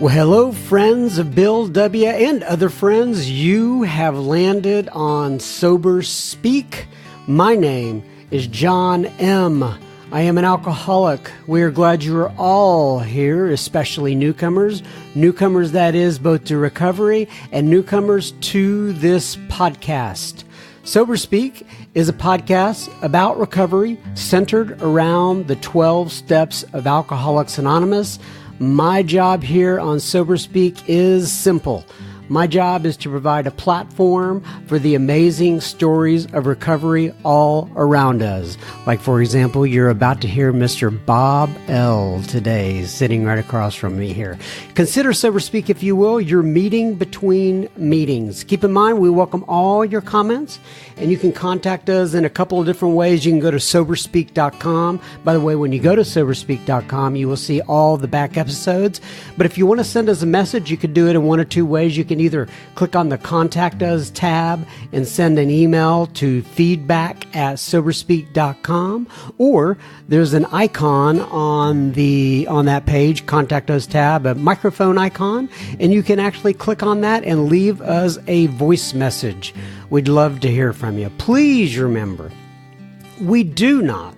Well, hello, friends of Bill W. and other friends. You have landed on Sober Speak. My name is John M. I am an alcoholic. We are glad you are all here, especially newcomers. Newcomers, that is, both to recovery and newcomers to this podcast. Sober Speak is a podcast about recovery centered around the 12 steps of Alcoholics Anonymous. My job here on Sober Speak is simple. My job is to provide a platform for the amazing stories of recovery all around us. Like, for example, you're about to hear Mr. Bob L. today, sitting right across from me here. Consider Sober Speak, if you will, your meeting between meetings. Keep in mind, we welcome all your comments, and you can contact us in a couple of different ways. You can go to SoberSpeak.com. By the way, when you go to SoberSpeak.com, you will see all the back episodes. But if you want to send us a message, you can do it in one or two ways. You can either click on the Contact Us tab and send an email to feedback@soberspeak.com, or there's an icon on that page, Contact Us tab, a microphone icon, and you can actually click on that and leave us a voice message. We'd love to hear from you. Please remember, we do not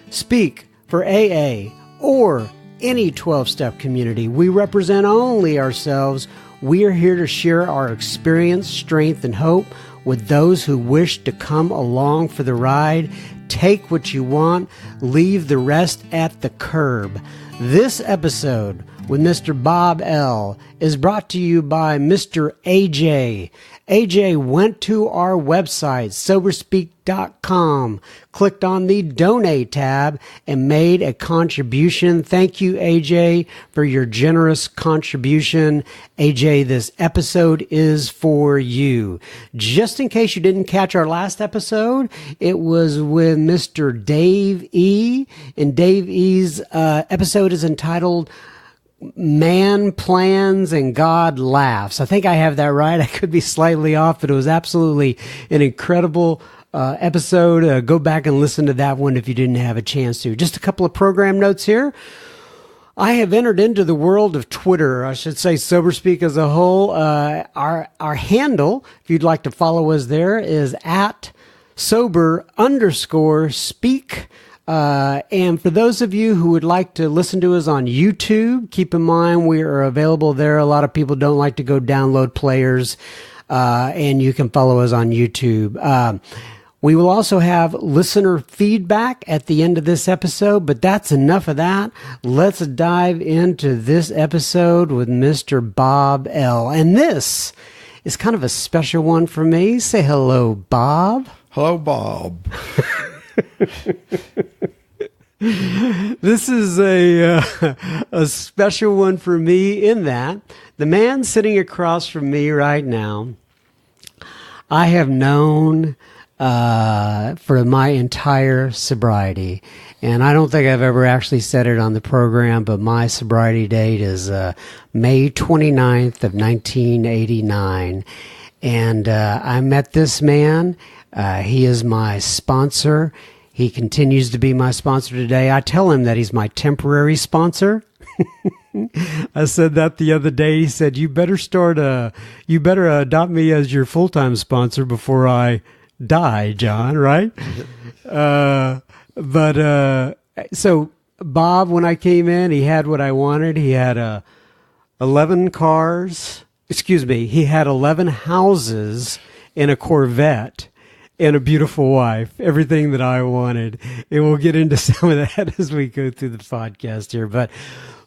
speak for AA or any 12-step community. We represent only ourselves. We are here to share our experience, strength, and hope with those who wish to come along for the ride. Take what you want, leave the rest at the curb. This episode with Mr. Bob L. is brought to you by Mr. AJ. AJ went to our website, SoberSpeak.com, clicked on the Donate tab, and made a contribution. Thank you, AJ, for your generous contribution. AJ, this episode is for you. Just in case you didn't catch our last episode, it was with Mr. Dave E., and Dave E.'s episode is entitled Man Plans and God Laughs. I think I have that right. I could be slightly off, but it was absolutely an incredible episode. Go back and listen to that one if you didn't have a chance to. Just a couple of program notes here. I have entered into the world of Twitter. I should say Sober Speak as a whole. Our handle, if you'd like to follow us there, is at @sober_speak. And for those of you who would like to listen to us on YouTube, keep in mind we are available there. A lot of people don't like to go download players, and you can follow us on YouTube. We will also have listener feedback at the end of this episode, but that's enough of that. Let's dive into this episode with Mr. Bob L. And this is kind of a special one for me. Say hello, Bob. Hello, Bob. This is a special one for me in that the man sitting across from me right now, I have known for my entire sobriety. And I don't think I've ever actually said it on the program, but my sobriety date is May 29th of 1989. And I met this man. He is my sponsor. He continues to be my sponsor today. I tell him that he's my temporary sponsor. I said that the other day. He said, you better adopt me as your full-time sponsor before I die, John, right? So Bob, when I came in, he had what I wanted. He had 11 cars. He had 11 houses and a Corvette. And a beautiful wife, everything that I wanted. And we'll get into some of that as we go through the podcast here. But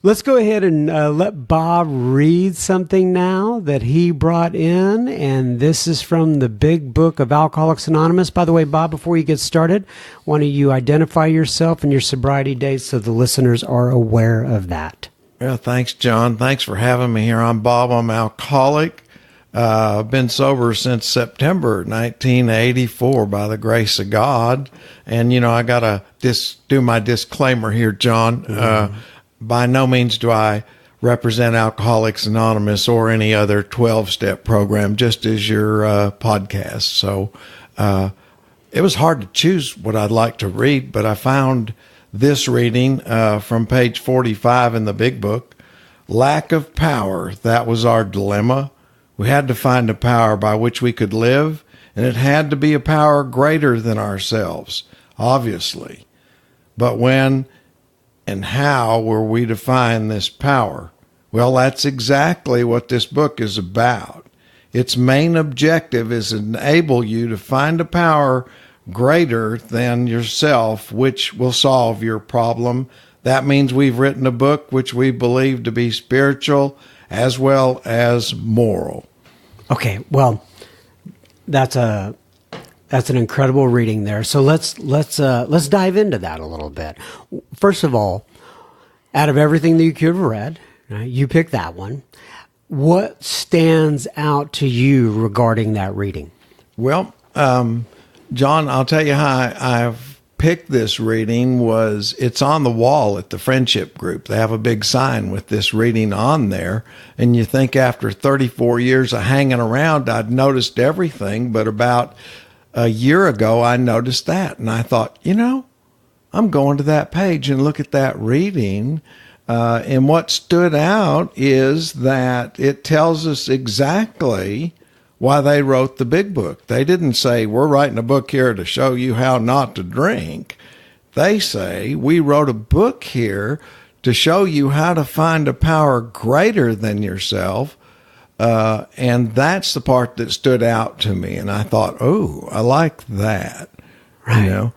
let's go ahead and let Bob read something now that he brought in. And this is from the Big Book of Alcoholics Anonymous. By the way, Bob, before you get started, why don't you identify yourself and your sobriety date so the listeners are aware of that? Well, thanks, John. Thanks for having me here. I'm Bob. I'm alcoholic. I've been sober since September 1984 by the grace of God. And, I got to do my disclaimer here, John. Mm-hmm. By no means do I represent Alcoholics Anonymous or any other 12-step program, just as your podcast. So it was hard to choose what I'd like to read, but I found this reading from page 45 in the Big Book. lack of power. That was our dilemma. We had to find a power by which we could live, and it had to be a power greater than ourselves, obviously. But when and how were we to find this power? Well, that's exactly what this book is about. Its main objective is to enable you to find a power greater than yourself, which will solve your problem. That means we've written a book which we believe to be spiritual as well as moral. Okay, well, that's an incredible reading there. So let's dive into that a little bit. First of all, out of everything that you could have read, you picked that one. What stands out to you regarding that reading? Well, John, I'll tell you how I've picked this reading. It's on the wall at the friendship group. They have a big sign with this reading on there. And you think after 34 years of hanging around, I'd noticed everything. But about a year ago, I noticed that. And I thought, I'm going to that page and look at that reading. And what stood out is that it tells us exactly why they wrote the big book. They didn't say, we're writing a book here to show you how not to drink. They say, we wrote a book here to show you how to find a power greater than yourself. And that's the part that stood out to me. And I thought, oh, I like that. Right.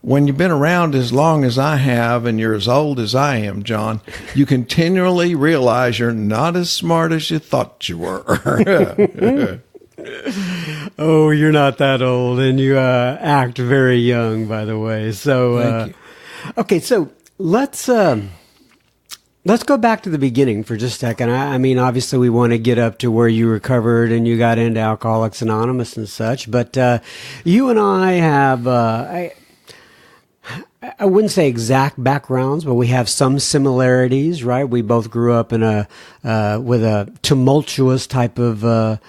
When you've been around as long as I have and you're as old as I am, John, you continually realize you're not as smart as you thought you were. Oh, you're not that old, and you act very young, by the way. So, Thank you. Okay, so let's go back to the beginning for just a second. I mean, obviously, we want to get up to where you recovered and you got into Alcoholics Anonymous and such, but you and I have, I wouldn't say exact backgrounds, but we have some similarities, right? We both grew up in with a tumultuous type of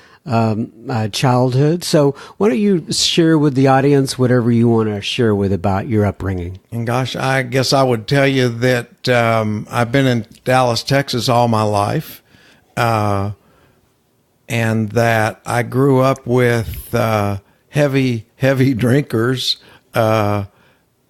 childhood. So why don't you share with the audience whatever you want to share with about your upbringing? And gosh, I guess I would tell you that I've been in Dallas, Texas all my life, and that I grew up with heavy drinkers.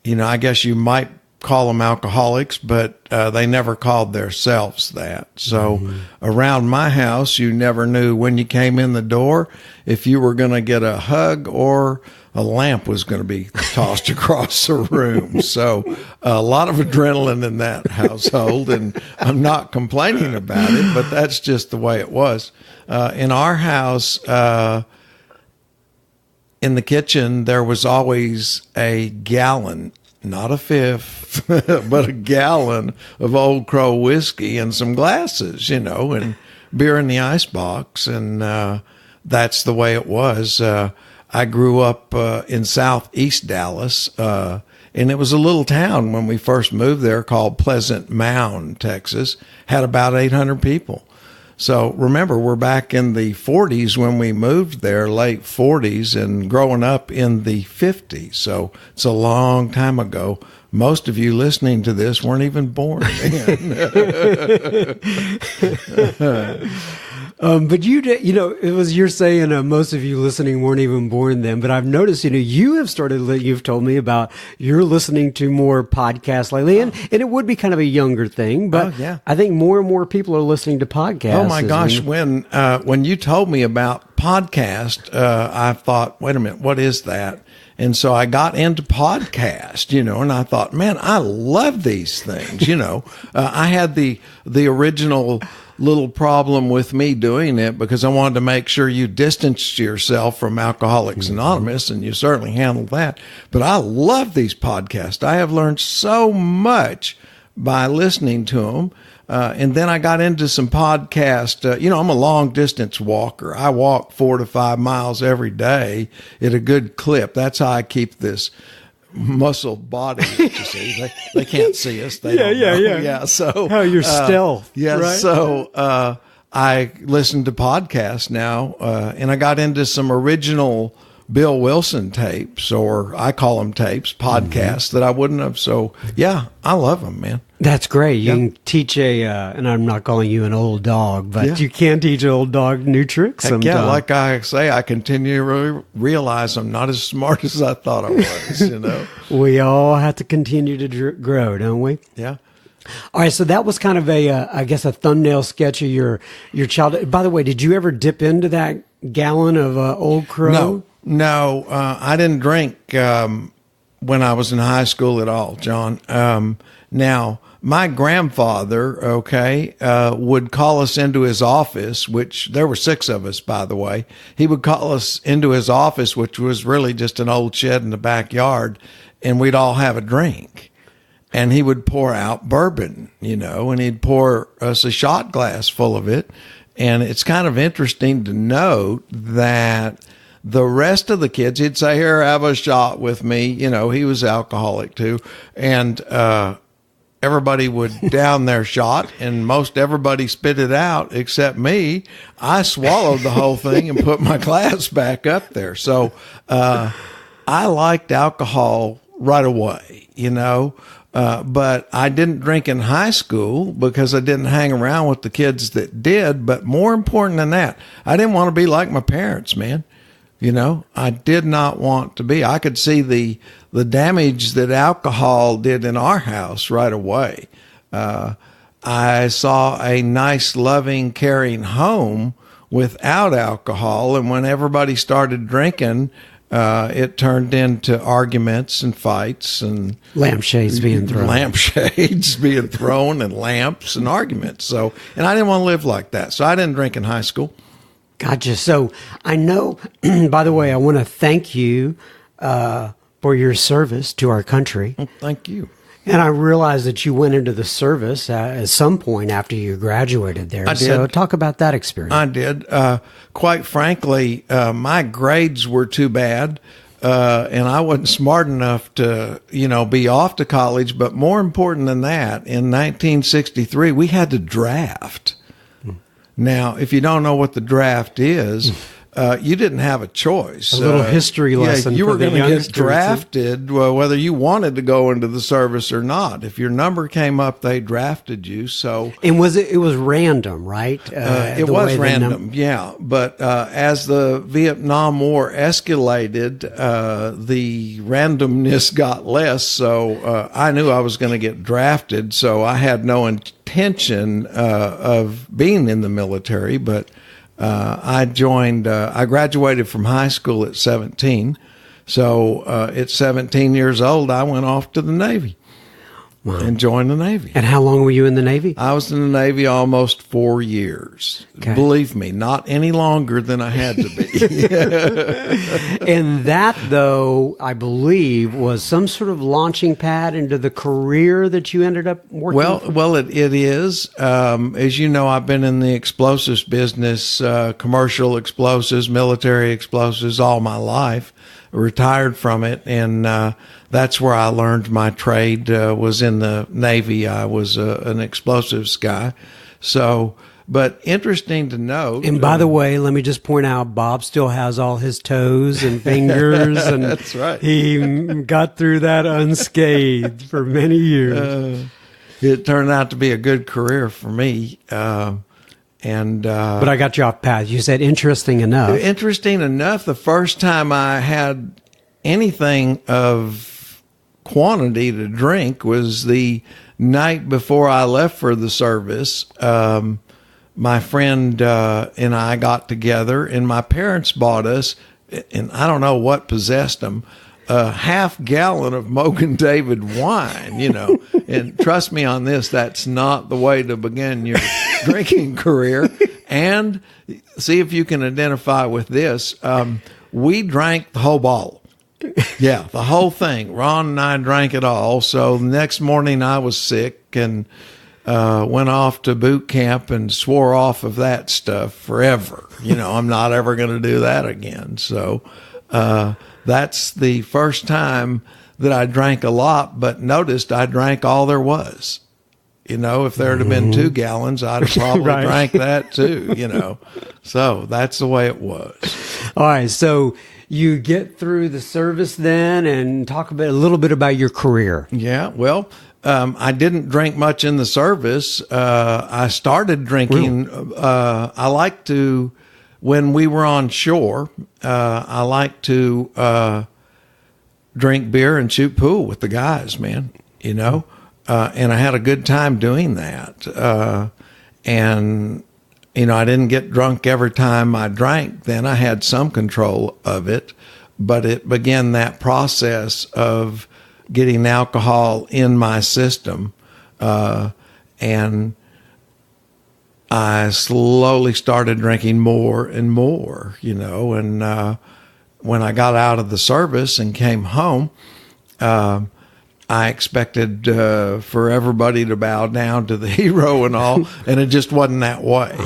I guess you might call them alcoholics, but they never called themselves that. So around my house, you never knew when you came in the door if you were going to get a hug or a lamp was going to be tossed across the room. So a lot of adrenaline in that household, and I'm not complaining about it, but that's just the way it was. In our house, in the kitchen, there was always a gallon, not a fifth, but a gallon of Old Crow whiskey and some glasses, and beer in the icebox. And that's the way it was. I grew up in southeast Dallas, and it was a little town when we first moved there called Pleasant Mound, Texas. Had about 800 people. So remember, we're back in the 40s when we moved there, late 40s, and growing up in the 50s. So it's a long time ago. Most of you listening to this weren't even born then. But it was you're saying most of you listening weren't even born then. But I've noticed, you've told me about you're listening to more podcasts lately, and it would be kind of a younger thing. But yeah. I think more and more people are listening to podcasts. Oh my gosh! When you told me about podcast, I thought, wait a minute, what is that? And so I got into podcast, and I thought, man, I love these things. I had the original little problem with me doing it because I wanted to make sure you distanced yourself from Alcoholics Anonymous, and you certainly handled that. But I love these podcasts. I have learned so much by listening to them. And then I got into some podcast. I'm a long distance walker. I walk 4 to 5 miles every day at a good clip. That's how I keep this muscle body. You see, they can't see us. They don't know. Yeah. So how you're stealth. Yeah. Right? So I listen to podcasts now, and I got into some original Bill Wilson tapes, or I call them tapes, podcasts that I wouldn't have. So yeah, I love them, man. That's great. You Yep. can teach and I'm not calling you an old dog, but Yeah. you can teach an old dog new tricks Heck sometimes. yeah, like I say, I continue to realize I'm not as smart as I thought I was, you know? We all have to continue to grow, don't we? Yeah. All right, so that was kind of I guess, a thumbnail sketch of your childhood. By the way, did you ever dip into that gallon of Old Crow? No, I didn't drink when I was in high school at all, John. Now, my grandfather, would call us into his office, which there were 6 of us, by the way. He would call us into his office, which was really just an old shed in the backyard, and we'd all have a drink. And he would pour out bourbon, and he'd pour us a shot glass full of it. And it's kind of interesting to note that the rest of the kids, he'd say, "Here, have a shot with me." He was alcoholic too. And everybody would down their shot, and most everybody spit it out except me. I swallowed the whole thing and put my glass back up there. So I liked alcohol right away, but I didn't drink in high school because I didn't hang around with the kids that did. But more important than that, I didn't want to be like my parents, man. I did not want to be. I could see the damage that alcohol did in our house right away. I saw a nice, loving, caring home without alcohol. And when everybody started drinking, it turned into arguments and fights and Lampshades being thrown. Lampshades being thrown and lamps and arguments. So, and I didn't want to live like that. So I didn't drink in high school. Gotcha. So I know, by the way, I want to thank you for your service to our country. Well, thank you. And I realized that you went into the service at some point after you graduated there. I did. So talk about that experience. I did. Quite frankly, my grades were too bad, and I wasn't smart enough to, be off to college. But more important than that, in 1963, we had to draft. Now, if you don't know what the draft is, you didn't have a choice. A little history lesson. You for were the going to get youngsters. drafted, whether you wanted to go into the service or not. If your number came up, they drafted you. So, And it was random, right? it The was way the random, yeah. But as the Vietnam War escalated, the randomness got less. So I knew I was going to get drafted. So I had no intention of being in the military. But I graduated from high school at 17. So at 17 years old, I went off to the Navy. Wow. And joined the Navy. And how long were you in the Navy? I was in the Navy almost 4 years. Okay. Believe me, not any longer than I had to be. And that, though, I believe, was some sort of launching pad into the career that you ended up working. It is. As you know, I've been in the explosives business, commercial explosives, military explosives all my life. Retired from it, and that's where I learned my trade. Was in the Navy. I was an explosives guy. So, but interesting to note. And by the way, let me just point out, Bob still has all his toes and fingers, and That's right. He got through that unscathed for many years. It turned out to be a good career for me. But I got you off path. You said interesting enough. Interesting enough, the first time I had anything of quantity to drink was the night before I left for the service. My friend and I got together, and my parents bought us, and I don't know what possessed them, a half gallon of Mogan David wine, and trust me on this, that's not the way to begin your drinking career. And see if you can identify with this. We drank the whole bottle. Yeah, the whole thing. Ron and I drank it all. So the next morning I was sick and went off to boot camp and swore off of that stuff forever. I'm not ever going to do that again. So that's the first time that I drank a lot, but noticed I drank all there was. If there had been 2 gallons, I'd have probably Right. drank that too, So that's the way it was. All right. So you get through the service then and talk a little bit about your career. Yeah, well, I didn't drink much in the service. I started drinking. Really? I like to, when we were on shore, I like to drink beer and shoot pool with the guys, man, and I had a good time doing that. And, I didn't get drunk every time I drank. Then I had some control of it, but it began that process of getting alcohol in my system. And I slowly started drinking more and more, and when I got out of the service and came home, I expected for everybody to bow down to the hero and all, and it just wasn't that way.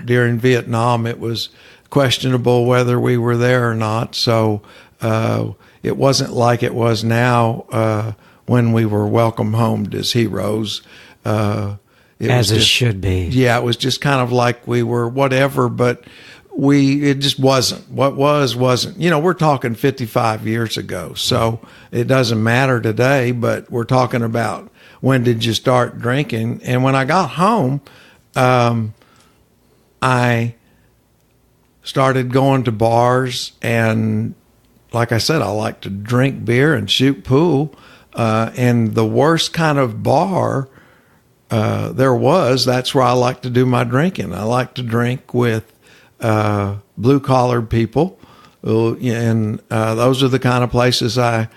During Vietnam, it was questionable whether we were there or not. So it wasn't like it was now when we were welcomed home as heroes. It should be. Yeah, it was just kind of like we were whatever, but it just wasn't. What wasn't. We're talking 55 years ago, so it doesn't matter today, but we're talking about when did you start drinking. And when I got home, I started going to bars, and like I said, I like to drink beer and shoot pool. And the worst kind of bar that's where I like to do my drinking. I like to drink with blue-collared people, and those are the kind of places I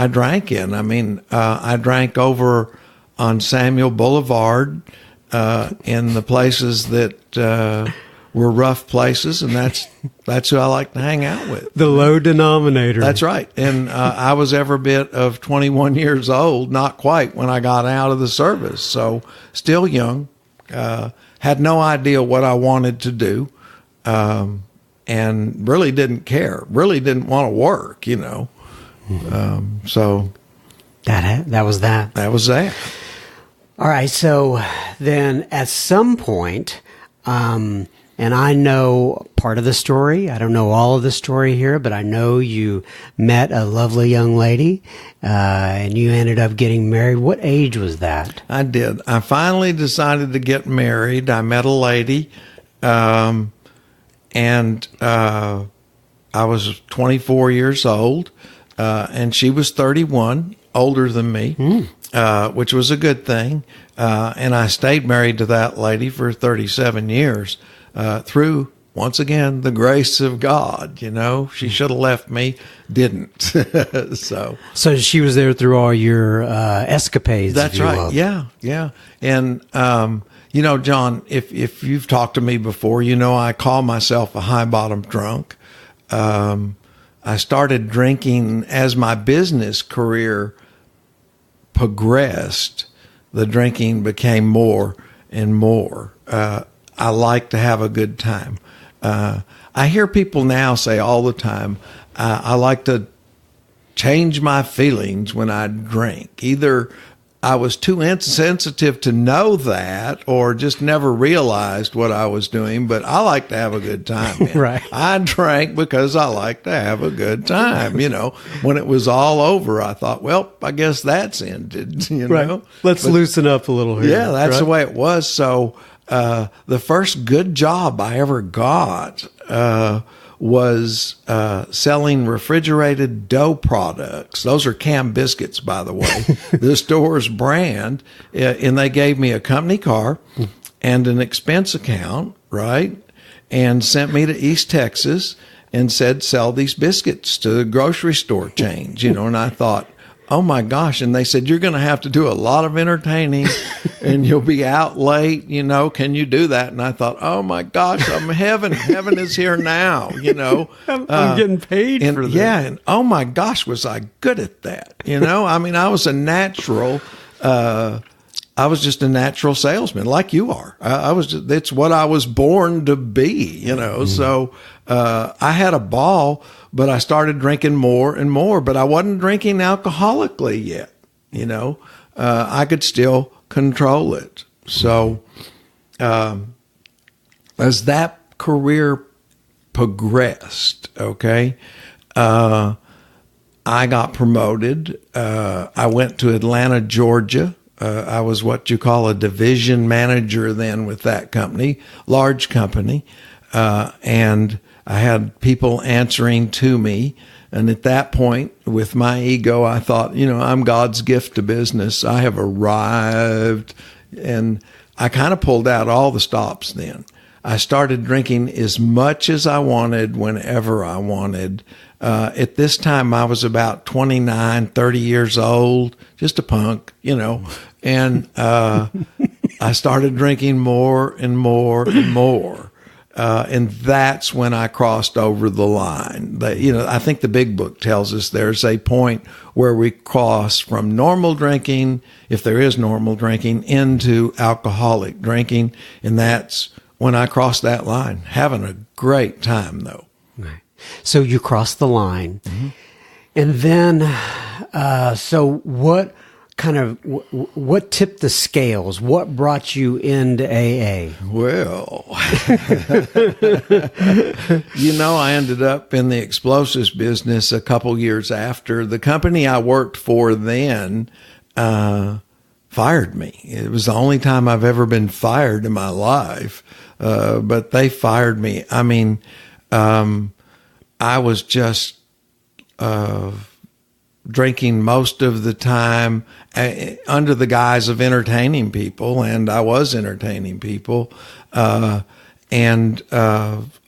drank in. I mean, I drank over on Samuel Boulevard in the places that were rough places, and that's who I like to hang out with. The low denominator. That's right. And I was every bit of 21 years old, not quite, when I got out of the service. So still young, had no idea what I wanted to do. And really didn't care, really didn't want to work, so that was that. That was that. All right. So then at some point, and I know part of the story, I don't know all of the story here, but I know you met a lovely young lady, and you ended up getting married. What age was that? I did. I finally decided to get married. I met a lady, and I was 24 years old, and she was 31, older than me, which was a good thing. And I stayed married to that lady for 37 years through, once again, the grace of God. She should have left me, didn't. So she was there through all your escapades. That's right. Yeah. And John, if you've talked to me before, I call myself a high bottom drunk. I started drinking as my business career progressed. The drinking became more and more. I like to have a good time. I hear people now say all the time, I like to change my feelings when I drink. Either I was too insensitive to know that, or just never realized what I was doing. But I like to have a good time. Man. Right. I drank because I like to have a good time. When it was all over, I thought, well, I guess that's ended. Right. Let's loosen up a little here. Yeah, that's the way it was. So the first good job I ever got was selling refrigerated dough products. Those are canned biscuits, by the way. The store's brand. And they gave me a company car and an expense account, right? And sent me to East Texas and said, sell these biscuits to the grocery store chains, and I thought, oh my gosh. And they said, you're going to have to do a lot of entertaining and you'll be out late, can you do that? And I thought, oh my gosh, I'm heaven is here now, I'm getting paid for this. Yeah. And oh my gosh, was I good at that? I mean, I was a natural, I was just a natural salesman like you are. It's what I was born to be, so, I had a ball, but I started drinking more and more, but I wasn't drinking alcoholically yet, I could still control it. So, as that career progressed, okay, I got promoted. I went to Atlanta, Georgia. I was what you call a division manager then with that company, large company. And I had people answering to me. And at that point, with my ego, I thought, I'm God's gift to business. I have arrived. And I kind of pulled out all the stops then. I started drinking as much as I wanted, whenever I wanted. At this time, I was about 29, 30 years old, just a punk, and I started drinking more and more and more. And that's when I crossed over the line. I think the big book tells us there's a point where we cross from normal drinking, if there is normal drinking, into alcoholic drinking. And that's when I crossed that line. Having a great time, though. Right. So you crossed the line. Mm-hmm. And then, so what tipped the scales? What brought you into AA? Well, I ended up in the explosives business a couple years after. The company I worked for then fired me. It was the only time I've ever been fired in my life, but they fired me. I mean, I was just drinking most of the time under the guise of entertaining people, and I was entertaining people, and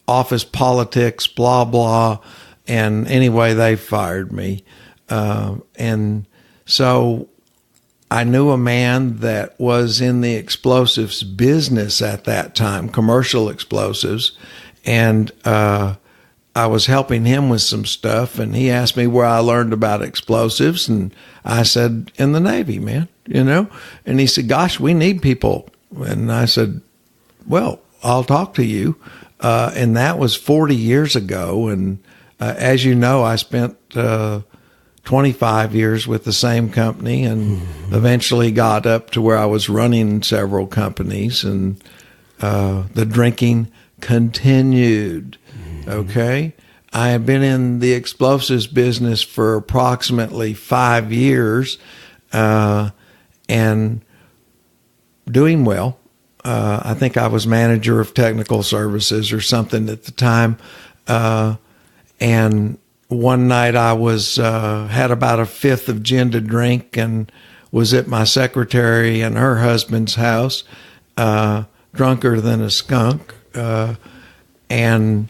office politics, blah, blah. And anyway, they fired me. And so I knew a man that was in the explosives business at that time, commercial explosives, and I was helping him with some stuff, and he asked me where I learned about explosives, and I said, in the Navy, man, and he said, gosh, we need people. And I said, well, I'll talk to you. And that was 40 years ago. And as you know, I spent 25 years with the same company, and eventually got up to where I was running several companies, and the drinking continued. Okay. I have been in the explosives business for approximately 5 years, and doing well. I think I was manager of technical services or something at the time. And one night I was, had about a fifth of gin to drink, and was at my secretary and her husband's house, drunker than a skunk. And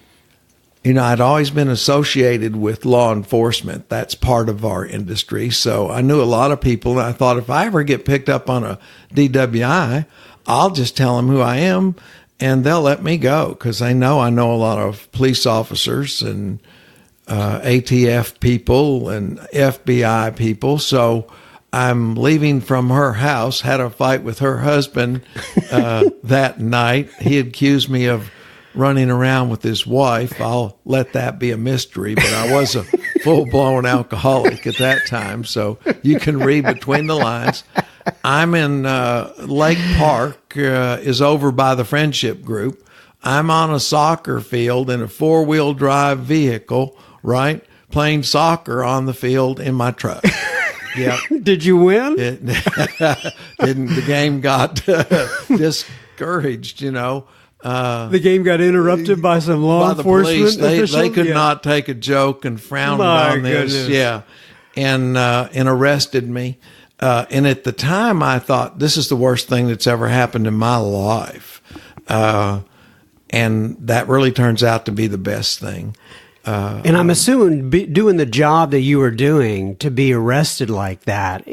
I'd always been associated with law enforcement. That's part of our industry. So I knew a lot of people, and I thought, if I ever get picked up on a DWI, I'll just tell them who I am, and they'll let me go, because they know I know a lot of police officers and ATF people and FBI people. So I'm leaving from her house, had a fight with her husband that night. He accused me of running around with his wife. I'll let that be a mystery, but I was a full-blown alcoholic at that time, so you can read between the lines. I'm in Lake Park, is over by the Friendship Group. I'm on a soccer field in a four-wheel drive vehicle, right, playing soccer on the field in my truck. Yeah. Did you win? The game got discouraged, the game got interrupted by some law enforcement officials. They could not take a joke and frowned on this. Goodness. Yeah. And arrested me. And at the time I thought, this is the worst thing that's ever happened in my life. And that really turns out to be the best thing. And I'm assuming doing the job that you were doing, to be arrested like that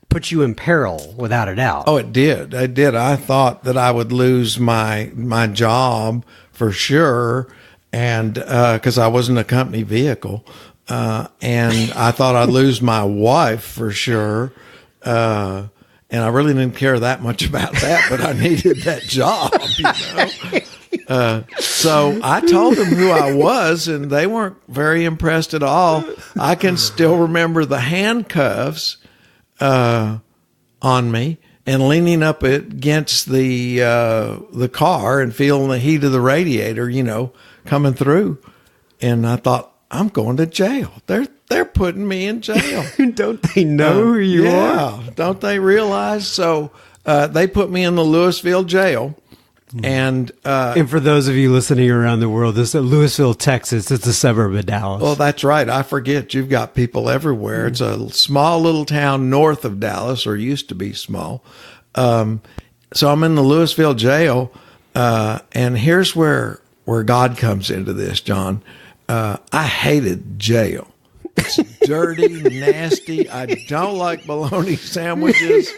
put you in peril, without a doubt. Oh, it did. It did. I thought that I would lose my job for sure, and because I wasn't a company vehicle, and I thought I'd lose my wife for sure. And I really didn't care that much about that, but I needed that job, So I told them who I was, and they weren't very impressed at all. I can still remember the handcuffs on me, and leaning up against the car and feeling the heat of the radiator, coming through. And I thought, I'm going to jail. They're putting me in jail. Don't they know who you are? Don't they realize? So they put me in the Louisville jail. And for those of you listening around the world, this is Louisville, Texas. It's a suburb of Dallas. Well, that's right. I forget. You've got people everywhere. It's a small little town north of Dallas, or used to be small. So I'm in the Louisville jail, and here's where God comes into this, John. I hated jail. It's dirty, nasty. I don't like bologna sandwiches,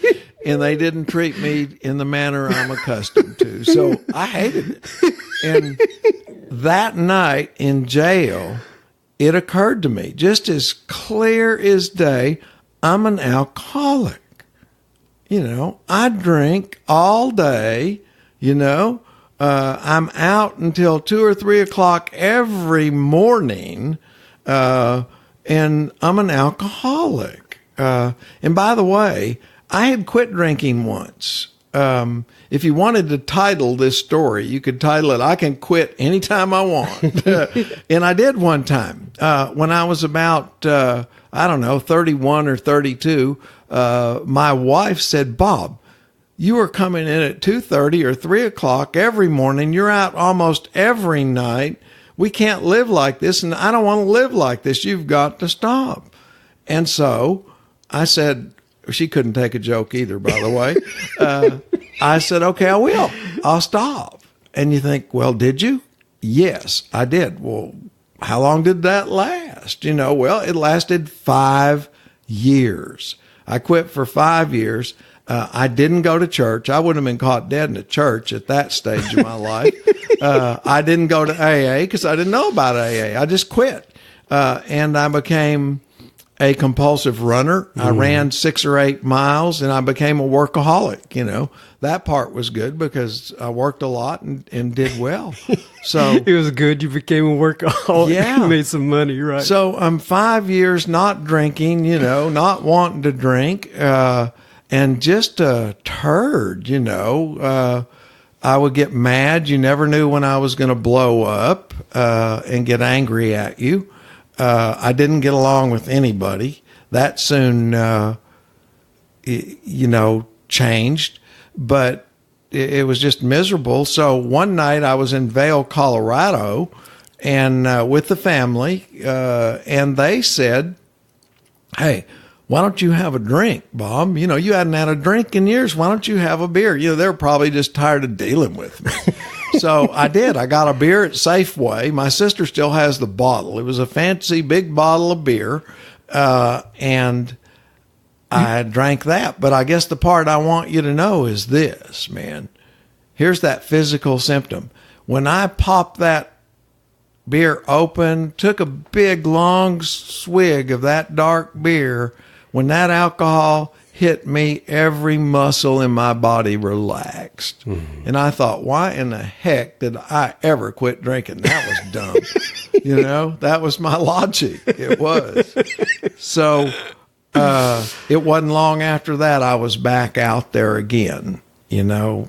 and they didn't treat me in the manner I'm accustomed to. So I hated it. And that night in jail, it occurred to me, just as clear as day, I'm an alcoholic. I drink all day, I'm out until 2 or 3 o'clock every morning, and I'm an alcoholic. And by the way, I had quit drinking once. If you wanted to title this story, you could title it, I Can Quit Anytime I Want. And I did one time. When I was about, 31 or 32, my wife said, Bob, you are coming in at 2:30 or 3 o'clock every morning. You're out almost every night. We can't live like this, and I don't want to live like this. You've got to stop. And so I said, she couldn't take a joke either, by the way. I said, okay, I will. I'll stop. And you think, well, did you? Yes, I did. Well, how long did that last? Well, it lasted 5 years. I quit for 5 years. I didn't go to church. I wouldn't have been caught dead in a church at that stage of my life. I didn't go to AA because I didn't know about AA. I just quit. And I became a compulsive runner. I ran 6 or 8 miles, and I became a workaholic. That part was good because I worked a lot and did well. So it was good. You became a workaholic. Yeah. You made some money, right? So I'm 5 years not drinking, not wanting to drink, and just a turd, I would get mad. You never knew when I was going to blow up and get angry at you. I didn't get along with anybody. That soon, changed, but it was just miserable. So one night I was in Vail, Colorado, and with the family, and they said, hey, why don't you have a drink, Bob? You hadn't had a drink in years. Why don't you have a beer? They're probably just tired of dealing with me. So I did. I got a beer at Safeway. My sister still has the bottle. It was a fancy big bottle of beer, and I drank that. But I guess the part I want you to know is this, man. Here's that physical symptom. When I popped that beer open, took a big, long swig of that dark beer, when that alcohol hit me, every muscle in my body relaxed. Mm-hmm. And I thought, why in the heck did I ever quit drinking? That was dumb. That was my logic. It was. So it wasn't long after that I was back out there again,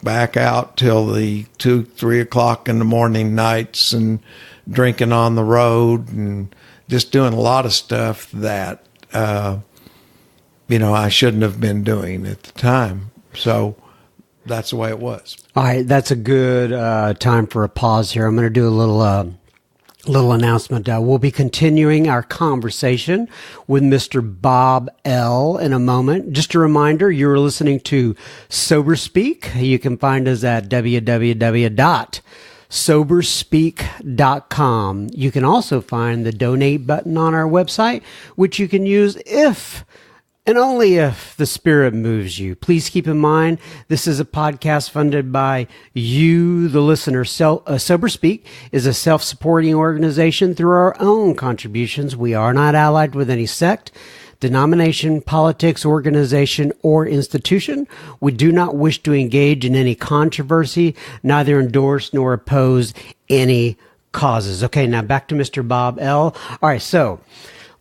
back out till the 2, 3 o'clock in the morning nights and drinking on the road and just doing a lot of stuff that, I shouldn't have been doing at the time. So that's the way it was. All right. That's a good time for a pause here. I'm going to do a little announcement. We'll be continuing our conversation with Mr. Bob L. in a moment. Just a reminder, you're listening to Sober Speak. You can find us at www.soberspeak.com. You can also find the donate button on our website, which you can use if and only if the Spirit moves you. Please keep in mind, this is a podcast funded by you, the listener. Sober Speak is a self-supporting organization through our own contributions. We are not allied with any sect, denomination, politics, organization, or institution. We do not wish to engage in any controversy, neither endorse nor oppose any causes. Okay, now back to Mr. Bob L. All right, so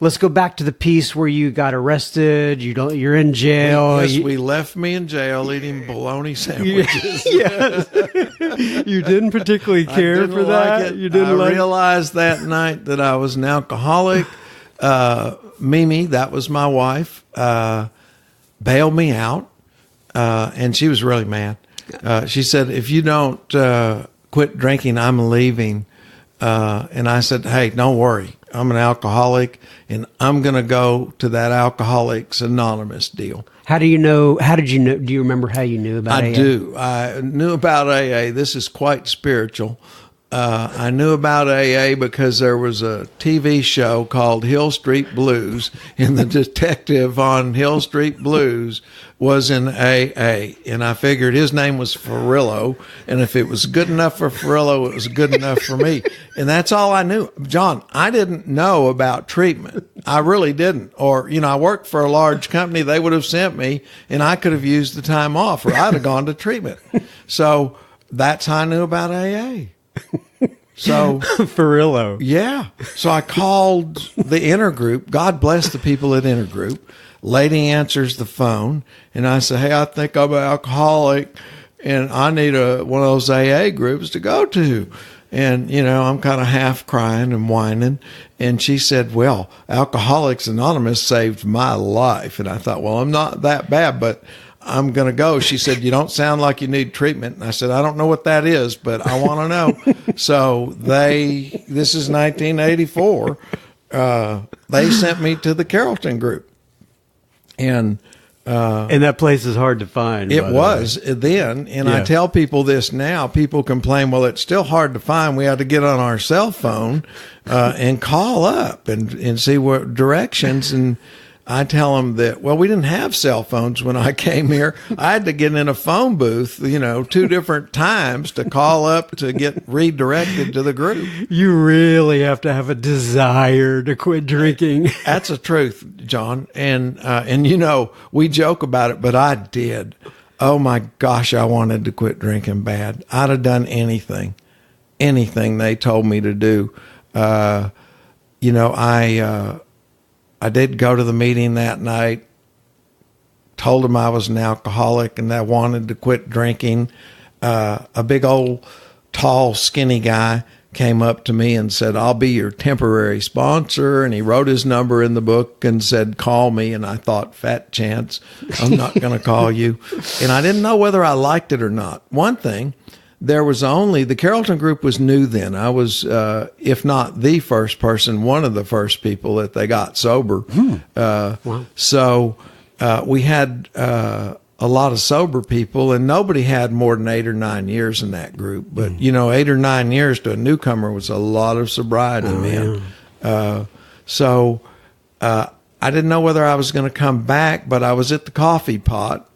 let's go back to the piece where you got arrested. You're in jail. Yes, we left me in jail eating bologna sandwiches. Yes. You didn't particularly care didn't for like that? it. You didn't I like realized that night that I was an alcoholic. Mimi, that was my wife, bailed me out, and she was really mad. She said, if you don't quit drinking, I'm leaving. And I said, hey, don't worry. I'm an alcoholic, and I'm going to go to that Alcoholics Anonymous deal. How do you know? How did you know? Do you remember how you knew about AA? I do. I knew about AA. This is quite spiritual. I knew about AA because there was a TV show called Hill Street Blues, and the detective on Hill Street Blues was in AA. And I figured his name was Farillo, and if it was good enough for Farillo, it was good enough for me. And that's all I knew. John, I didn't know about treatment. I really didn't. Or, I worked for a large company. They would have sent me, and I could have used the time off, or I'd have gone to treatment. So that's how I knew about AA. So Farillo. Yeah. So I called the intergroup. God bless the people at intergroup. Lady answers the phone, and I say, hey, I think I'm an alcoholic, and I need one of those AA groups to go to. And, I'm kind of half crying and whining. And she said, well, Alcoholics Anonymous saved my life. And I thought, well, I'm not that bad, but I'm going to go. She said, you don't sound like you need treatment. And I said, I don't know what that is, but I want to know. So this is 1984. They sent me to the Carrollton group. And that place is hard to find. It was then. And I tell people this now. People complain, well, it's still hard to find. We had to get on our cell phone and call up and see what directions. And I tell them that, well, we didn't have cell phones when I came here. I had to get in a phone booth, 2 different times to call up to get redirected to the group. You really have to have a desire to quit drinking. That's the truth, John. And we joke about it, but I did. Oh my gosh, I wanted to quit drinking bad. I'd have done anything they told me to do. I did go to the meeting that night, told him I was an alcoholic and I wanted to quit drinking. A big old, tall, skinny guy came up to me and said, I'll be your temporary sponsor. And he wrote his number in the book and said, call me. And I thought, fat chance, I'm not going to call you. And I didn't know whether I liked it or not. One thing, the Carrollton group was new then. I was, if not the first person, one of the first people that they got sober. Wow. So we had a lot of sober people, and nobody had more than 8 or 9 years in that group. But, 8 or 9 years to a newcomer was a lot of sobriety, man. Yeah. So I didn't know whether I was going to come back, but I was at the coffee pot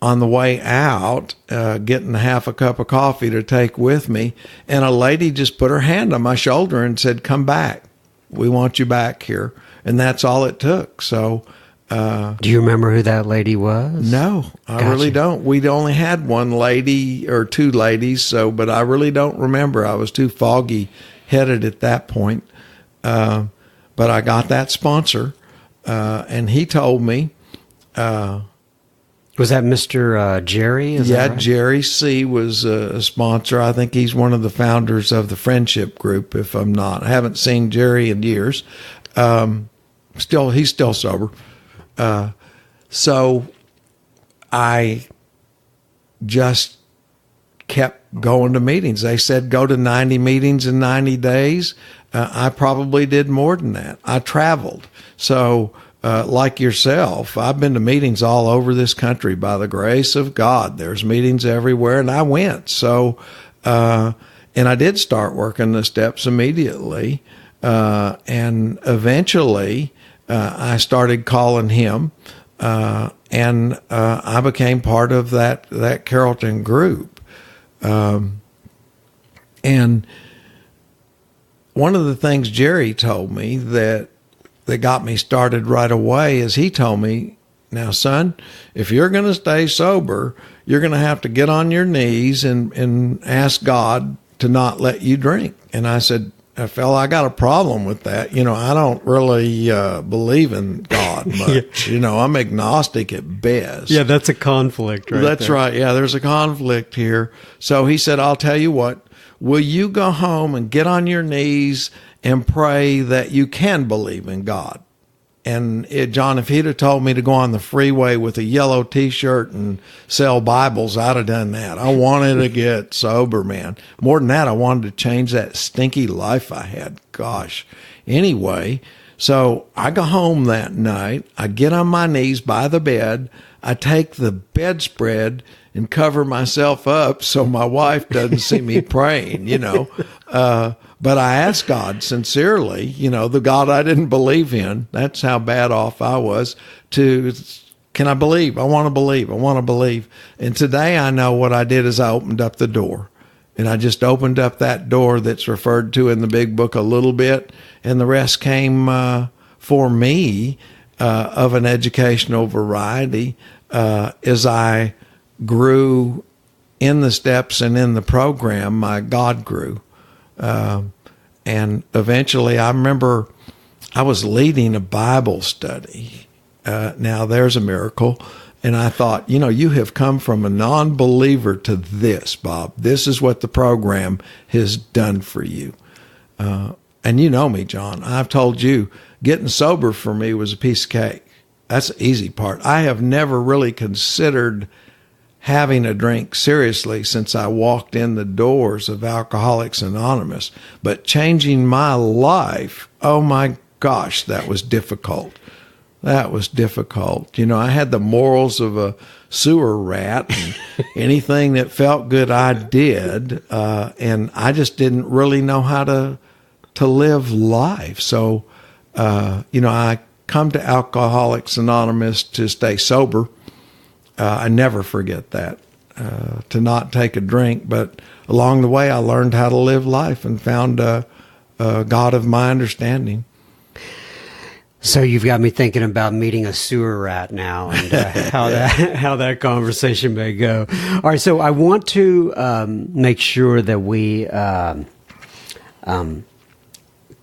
on the way out, getting half a cup of coffee to take with me. And a lady just put her hand on my shoulder and said, come back. We want you back here. And that's all it took. So, do you remember who that lady was? No, I really don't. We'd only had one lady or 2 ladies. But I really don't remember. I was too foggy headed at that point. But I got that sponsor, and he told me, was that Mr. Jerry? Is that right? Jerry C. was a sponsor. I think he's one of the founders of the Friendship Group, if I'm not. I haven't seen Jerry in years. He's still sober. So I just kept going to meetings. They said go to 90 meetings in 90 days. I probably did more than that. I traveled. So like yourself, I've been to meetings all over this country by the grace of God. There's meetings everywhere, and I went. So, and I did start working the steps immediately. And eventually, I started calling him, and I became part of that Carrollton group. And one of the things Jerry told me that got me started right away is he told me, now, son, if you're going to stay sober, you're going to have to get on your knees and ask God to not let you drink. And I said, fella, I got a problem with that. I don't really believe in God much. I'm agnostic at best. Yeah, that's a conflict, right? That's there. right. Yeah, there's a conflict here. So he said, I'll tell you what, will you go home and get on your knees and pray that you can believe in God? And John, if he'd have told me to go on the freeway with a yellow T-shirt and sell Bibles, I'd have done that. I wanted to get sober, man. More than that, I wanted to change that stinky life I had. Gosh. Anyway, so I go home that night. I get on my knees by the bed. I take the bedspread and cover myself up so my wife doesn't see me praying, But I asked God sincerely, the God I didn't believe in, that's how bad off I was, can I believe? I want to believe. I want to believe. And today I know what I did is I opened up the door. And I just opened up that door that's referred to in the big book a little bit. And the rest came for me of an educational variety as I grew in the steps and in the program, my God grew. And eventually I remember I was leading a Bible study. Now there's a miracle. And I thought, you have come from a non-believer to this, Bob. This is what the program has done for you. And you know me, John. I've told you, getting sober for me was a piece of cake. That's the easy part. I have never really considered having a drink seriously since I walked in the doors of Alcoholics Anonymous. But changing my life, oh my gosh, that was difficult. That was difficult. I had the morals of a sewer rat, and anything that felt good I did, and I just didn't really know how to live life. So, I come to Alcoholics Anonymous to stay sober. I never forget that, to not take a drink. But along the way, I learned how to live life and found a God of my understanding. So you've got me thinking about meeting a sewer rat now and how that conversation may go. All right, so I want to make sure that we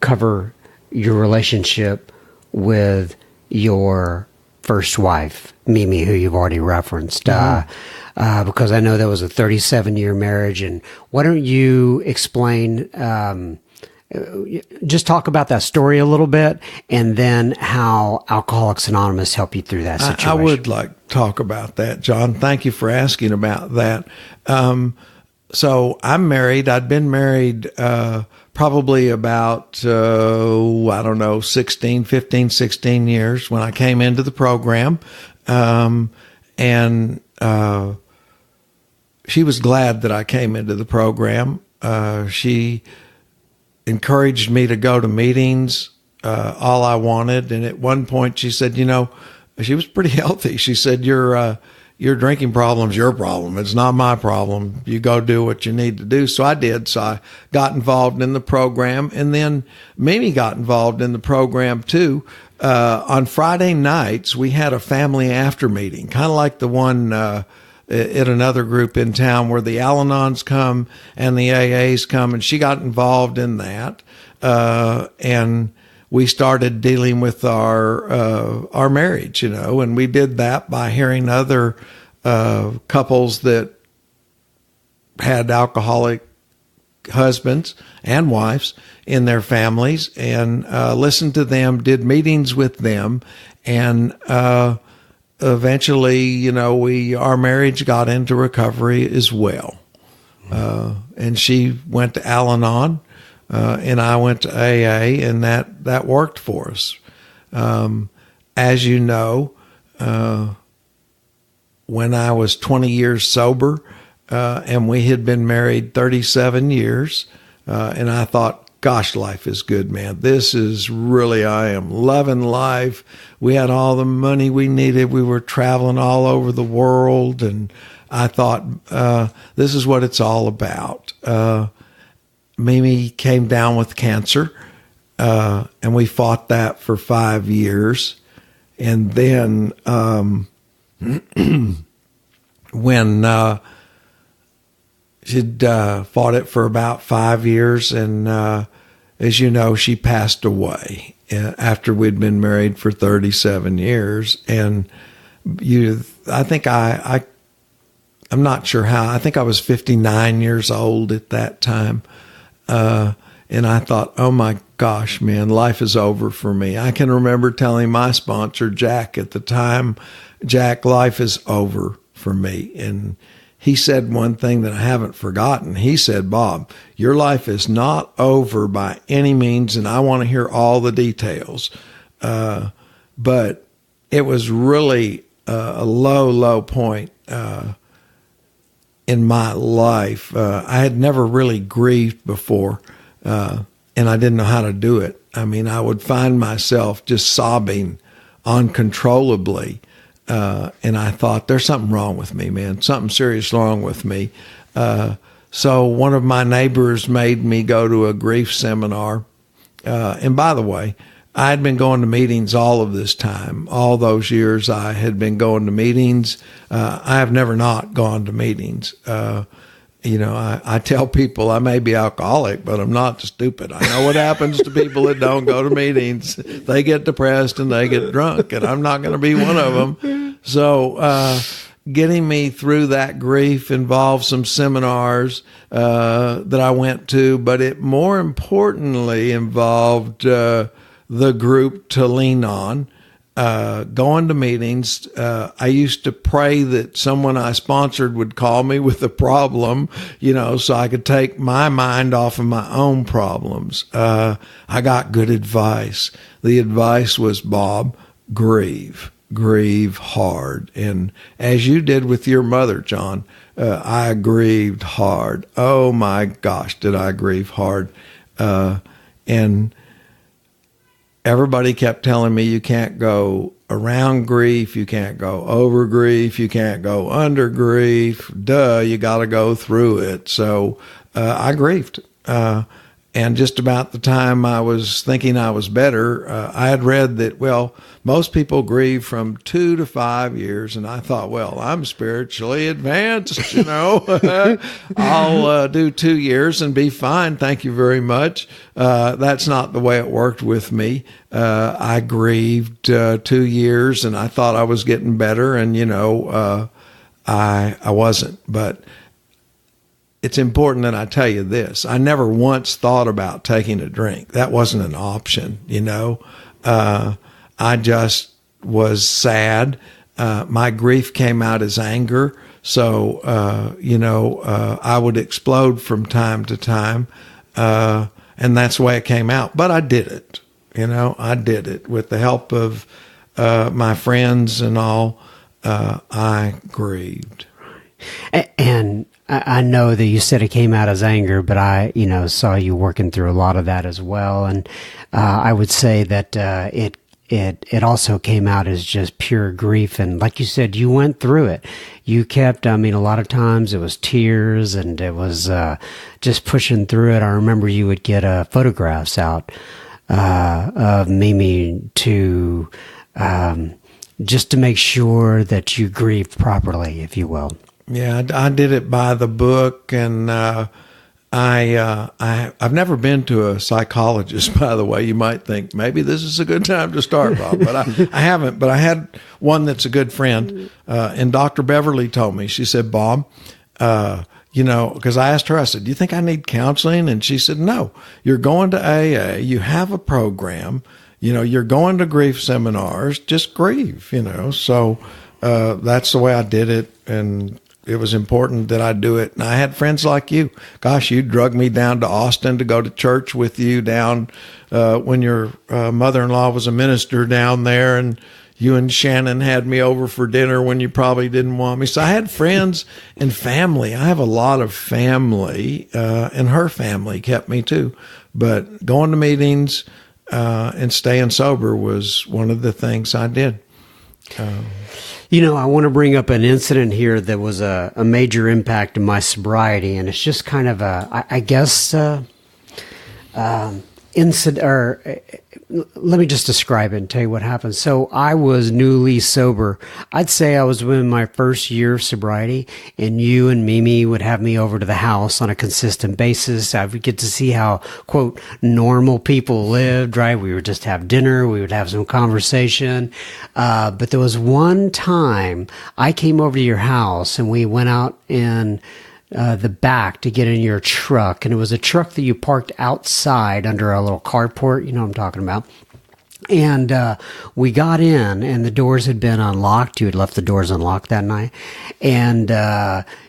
cover your relationship with your first wife, Mimi, who you've already referenced, because I know that was a 37-year marriage. And why don't you explain, just talk about that story a little bit, and then how Alcoholics Anonymous helped you through that situation. I would like to talk about that, John. Thank you for asking about that. So I'm married. I'd been married probably about, 16 years when I came into the program. And she was glad that I came into the program. She encouraged me to go to meetings, all I wanted. And at one point she said, she was pretty healthy. She said, your drinking problem's your problem. It's not my problem. You go do what you need to do. So I did. So I got involved in the program, and then Mimi got involved in the program too. On Friday nights, we had a family after meeting, kind of like the one at another group in town where the Al-Anons come and the AAs come, and she got involved in that. And we started dealing with our marriage, and we did that by hearing other couples that had alcoholic husbands and wives in their families, and listened to them, did meetings with them, and eventually, our marriage got into recovery as well. And she went to Al-Anon. And I went to AA, and that worked for us. As you know, when I was 20 years sober, and we had been married 37 years, and I thought, gosh, life is good, man. This is really, I am loving life. We had all the money we needed. We were traveling all over the world, and I thought, this is what it's all about. Mimi came down with cancer, and we fought that for 5 years. And then when she'd fought it for about 5 years, and as you know, she passed away after we'd been married for 37 years. And I think I'm not sure how. I think I was 59 years old at that time. And I thought, oh my gosh, man, life is over for me. I can remember telling my sponsor, Jack, at the time, Jack, life is over for me. And he said one thing that I haven't forgotten. He said, Bob, your life is not over by any means, and I want to hear all the details. But it was really a low point in my life. I had never really grieved before, and I didn't know how to do it. I mean, I would find myself just sobbing uncontrollably. And I thought, there's something wrong with me, man. Something serious wrong with me. So one of my neighbors made me go to a grief seminar. And by the way, I had been going to meetings all of this time. All those years I had been going to meetings. I have never not gone to meetings. I tell people I may be alcoholic, but I'm not stupid. I know what happens to people that don't go to meetings. They get depressed and they get drunk, and I'm not going to be one of them. So getting me through that grief involved some seminars that I went to, but it more importantly involved the group to lean on. Going to meetings. I used to pray that someone I sponsored would call me with a problem, so I could take my mind off of my own problems. I got good advice. The advice was, Bob, grieve hard. And as you did with your mother, John, I grieved hard. Oh my gosh, did I grieve hard. And everybody kept telling me you can't go around grief, you can't go over grief, you can't go under grief. You got to go through it. So I grieved. And just about the time I was thinking I was better, I had read that, most people grieve from 2 to 5 years. And I thought, I'm spiritually advanced, I'll do 2 years and be fine. Thank you very much. That's not the way it worked with me. I grieved 2 years and I thought I was getting better. And, I wasn't. But it's important that I tell you this. I never once thought about taking a drink. That wasn't an option, I just was sad. My grief came out as anger. So, I would explode from time to time. And that's the way it came out. But I did it. I did it with the help of my friends and all. I grieved. And I know that you said it came out as anger, but I, saw you working through a lot of that as well. And I would say that it also came out as just pure grief. And like you said, you went through it. You kept, a lot of times it was tears and it was just pushing through it. I remember you would get photographs out of Mimi to just to make sure that you grieved properly, if you will. Yeah, I did it by the book, and I've never been to a psychologist, by the way. You might think maybe this is a good time to start, Bob, but I haven't. But I had one that's a good friend, and Dr. Beverly told me, she said, Bob, because I asked her, I said, do you think I need counseling? And she said, no, you're going to AA, you have a program, you're going to grief seminars, just grieve, So that's the way I did it, and it was important that I do it. And I had friends like you. Gosh, you drug me down to Austin to go to church with you down when your mother-in-law was a minister down there. And you and Shannon had me over for dinner when you probably didn't want me. So I had friends and family. I have a lot of family, and her family kept me too. But going to meetings and staying sober was one of the things I did. I want to bring up an incident here that was a major impact in my sobriety, and it's just kind of I guess incident, or let me just describe it and tell you what happened. So I was newly sober. I'd say I was in my first year of sobriety, and you and Mimi would have me over to the house on a consistent basis. I would get to see how, quote, normal people lived, right? We would just have dinner. We would have some conversation. But there was one time I came over to your house and we went out in the back to get in your truck, and it was a truck that you parked outside under a little carport. You know what I'm talking about. And we got in, and the doors had been unlocked. You had left the doors unlocked that night. And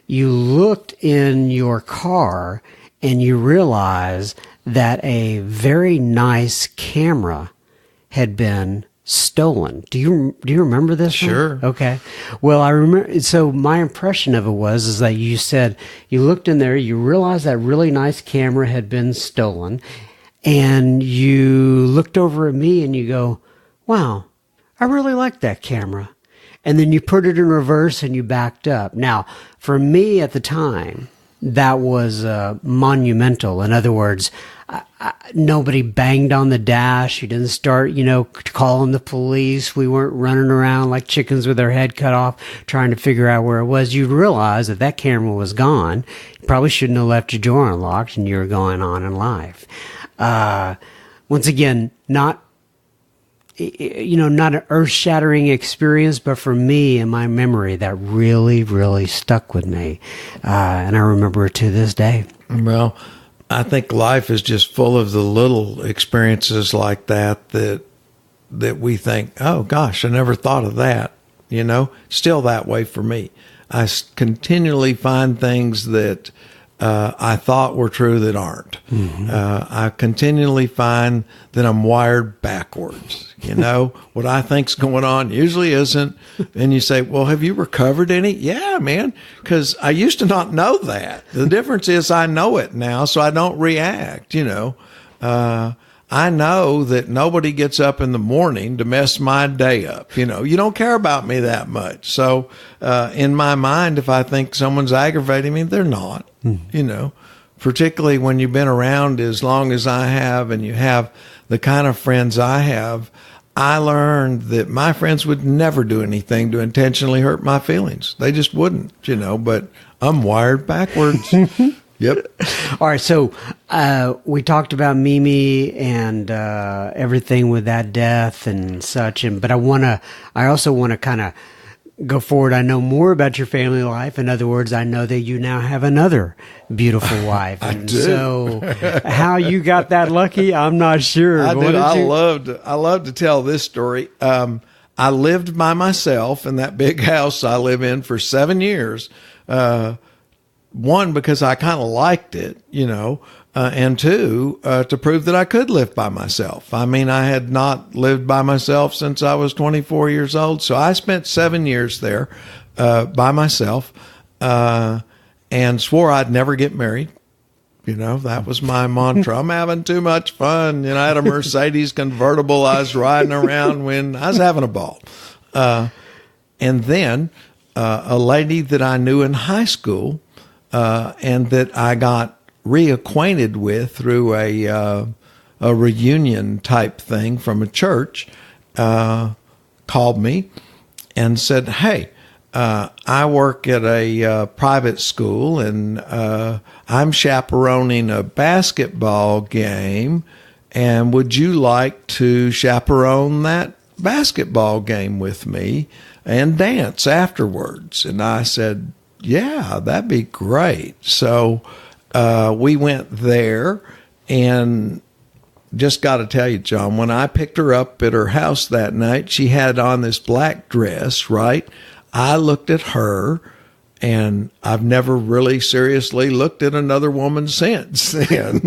you looked in your car, and you realized that a very nice camera had been stolen. Do you remember this? Sure. One? Okay. Well, I remember. So my impression of it is that you said you looked in there, you realized that really nice camera had been stolen, and you looked over at me and you go, "Wow, I really like that camera." And then you put it in reverse and you backed up. Now, for me at the time, that was monumental. In other words, nobody banged on the dash. You didn't start, calling the police. We weren't running around like chickens with their head cut off trying to figure out where it was. You'd realize that that camera was gone. You probably shouldn't have left your door unlocked, and you were going on in life. Once again, not an earth-shattering experience, but for me, in my memory, that really, really stuck with me. And I remember it to this day. Well, I think life is just full of the little experiences like that we think, oh, gosh, I never thought of that. Still that way for me. I continually find things that I thought were true that aren't. Mm-hmm. I continually find that I'm wired backwards. What I think's going on usually isn't. And you say, well, have you recovered any? Yeah, man, because I used to not know that. The difference is I know it now, so I don't react. I know that nobody gets up in the morning to mess my day up. You don't care about me that much. So in my mind, if I think someone's aggravating me, they're not. Particularly when you've been around as long as I have and you have the kind of friends I have. I learned that my friends would never do anything to intentionally hurt my feelings. They just wouldn't, but I'm wired backwards. Yep. All right. So we talked about Mimi and everything with that death and such. But I also want to kind of go forward. I know more about your family life. In other words, I know that you now have another beautiful wife. I and do. So how you got that lucky, I'm not sure. I did. I love to tell this story. I lived by myself in that big house I live in for 7 years. One, because I kind of liked it, and two, to prove that I could live by myself. I mean, I had not lived by myself since I was 24 years old. So I spent 7 years there by myself and swore I'd never get married. That was my mantra. I'm having too much fun. I had a Mercedes convertible I was riding around when I was having a ball. And then a lady that I knew in high school and that I got reacquainted with through a reunion type thing from a church, called me and said, hey, I work at a private school and I'm chaperoning a basketball game, and would you like to chaperone that basketball game with me and dance afterwards? And I said, yeah, that'd be great. So we went there, and just got to tell you, John, when I picked her up at her house that night, she had on this black dress, right? I looked at her, and I've never really seriously looked at another woman since then.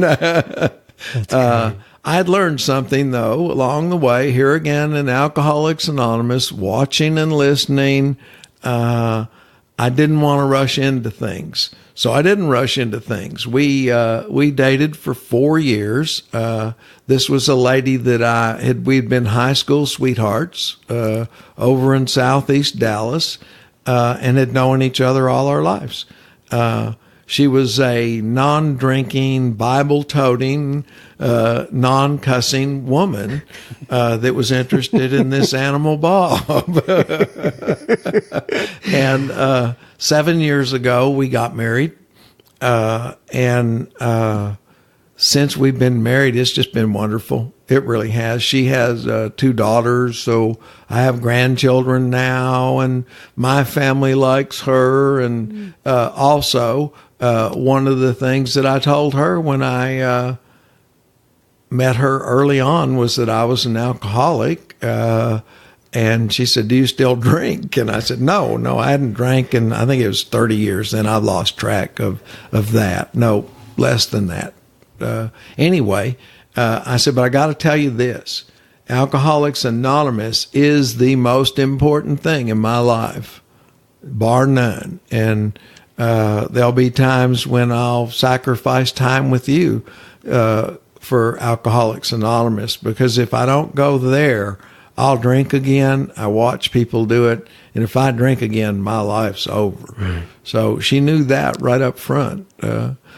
I'd learned something, though, along the way. Here again in Alcoholics Anonymous, watching and listening, I didn't want to rush into things. So I didn't rush into things. We dated for 4 years. This was a lady that we'd been high school sweethearts over in Southeast Dallas, and had known each other all our lives. She was a non-drinking, Bible-toting, non-cussing woman that was interested in this animal Bob. And 7 years ago, we got married. And since we've been married, it's just been wonderful. It really has. She has 2 daughters, so I have grandchildren now, and my family likes her. And also, one of the things that I told her when I met her early on was that I was an alcoholic. And she said, "Do you still drink?" And I said, no, I hadn't drank in, I think it was 30 years. Then I lost track of that. No, less than that. Anyway, I said, but I got to tell you this. Alcoholics Anonymous is the most important thing in my life, bar none. And there'll be times when I'll sacrifice time with you for Alcoholics Anonymous, because if I don't go there, I'll drink again. I watch people do it. And if I drink again, my life's over. Right. So she knew that right up front.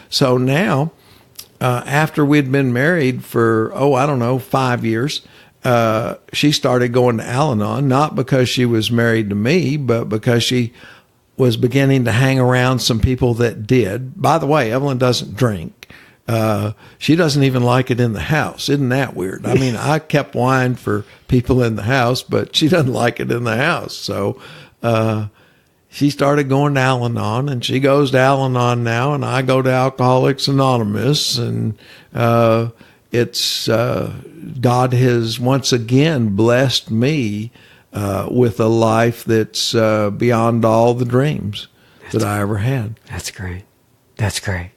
So now, after we'd been married for, 5 years, she started going to Al-Anon, not because she was married to me, but because she was beginning to hang around some people that did. By the way, Evelyn doesn't drink. She doesn't even like it in the house. Isn't that weird? I mean, I kept wine for people in the house, but she doesn't like it in the house. So, she started going to Al-Anon, and she goes to Al-Anon now, and I go to Alcoholics Anonymous, and, it's, God has once again blessed me, with a life that's, beyond all the dreams that I ever had. That's great. That's great.